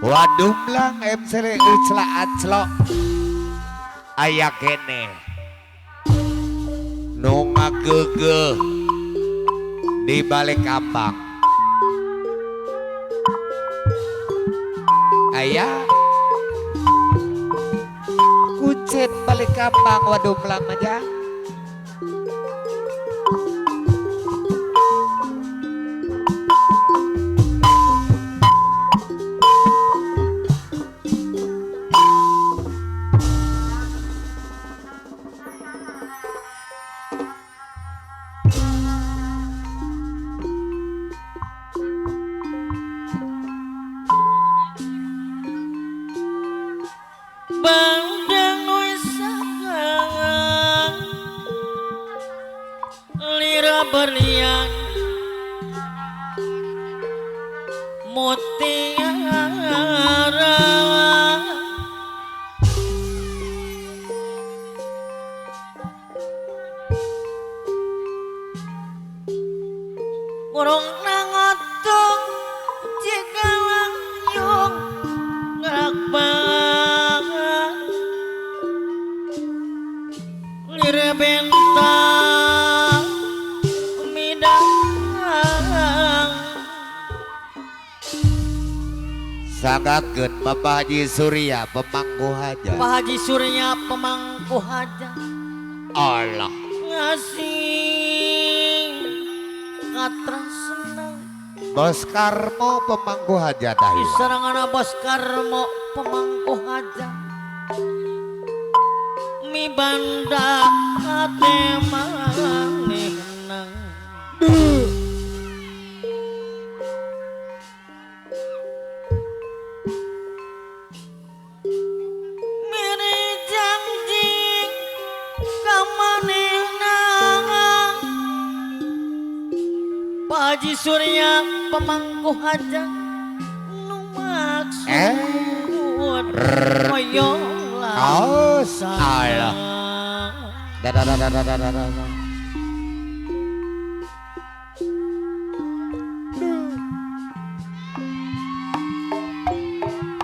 Wadumlang emsere ucla aclo aya kene nu ngagege di balik kambang aya kucit balik kambang wadumlang aja. Bandang wisakangan lira berlian mutiara murung nangotung jika langyung ngerak banget lire bentang midang Sangatkeun Bapak Haji Surya pemangku haja. Pak Haji Surya pemangku hajat Allah ngasih katra senang Bos Karmo pemangku haja dah. diserangana Bos Karmo pemangku hajat mi banda hate manehna miri janji kamanehna Pak Haji Surya pemangku hajat nu maksud hoyong Oh, Allah. Dadadadadadadada.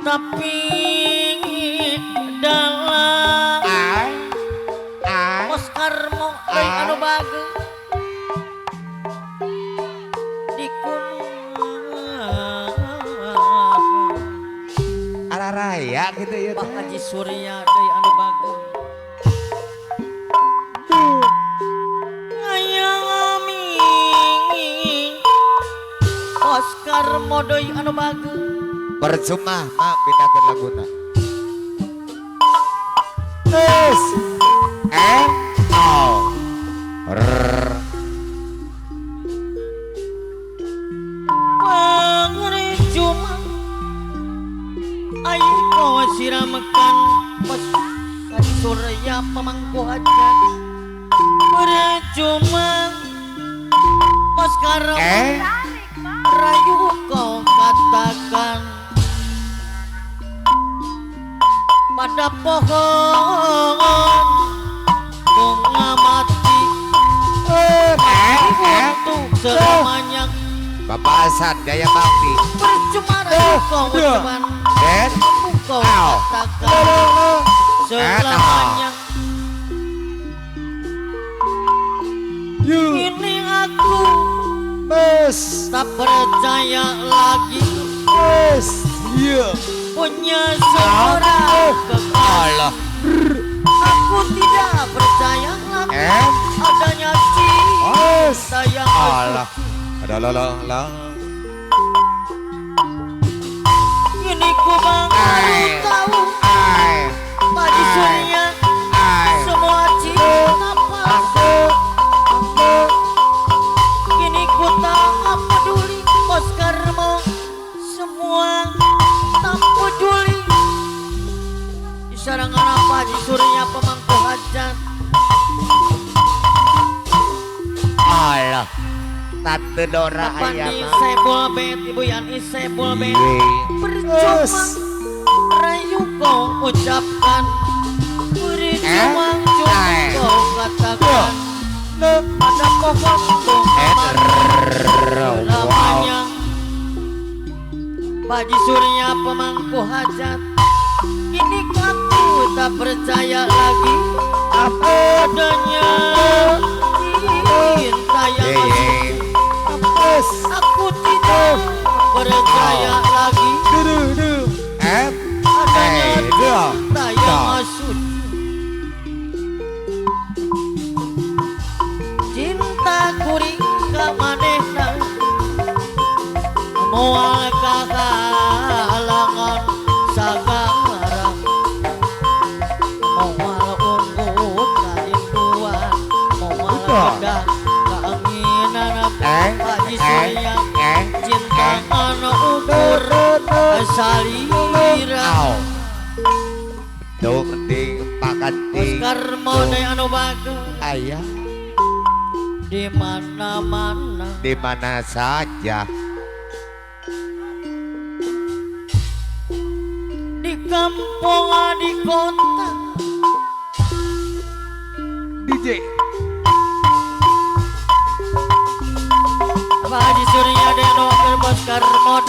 tapi dalam Bos Karmo anu bagus di Ala raya gitu ya. Pak Haji Surya deui anu bagus ngayang amin Bos Karmo deui anu bagus Percuma mak pindahkeun laguna. Terus oh. Pangri cuma ayo kau siramekan Bos Haji Surya pemangku hajat percuma Bos Karmo rayu kau katakan pada pohon bunga mati untuk selamanya Bapak Hasan Daya Bakti. percuma rayu kau ucapan Dan kau katakan selamanya ini aku Bos. tak percaya lagi punya seorang kekasih. Allah. Aku tidak percaya lagi adanya cinta yang Allah. aku. Ada la. Ini ku baru tahu Pak Haji Surya semua cinta palsu. Kini ku tak peduli Bos Karmo semua tak peduli disarangan Pak Haji Surya pemangku hajat Allah. Tante Dora Kapan ayam. disebul bet Ibu Yani sebul bet percuma rayu kau ucapkan percuma kau katakan pada pohon bunga lamanya Pak Haji Surya pemangku hajat. Kini kamu tak percaya lagi apa adanya cinta yang asli. Aku tidak percaya lagi adanya cinta yang asli. Cinta kuring ka manehna moal kahalangan sagarang, moal unggut karinduan, moal ada keinginan Pak Haji Surya. Cinta anu ukur salira Tuh penting pakanting Oscar mode anu bagus ayah di mana-mana, di mana saja. di kampung, di kota. DJ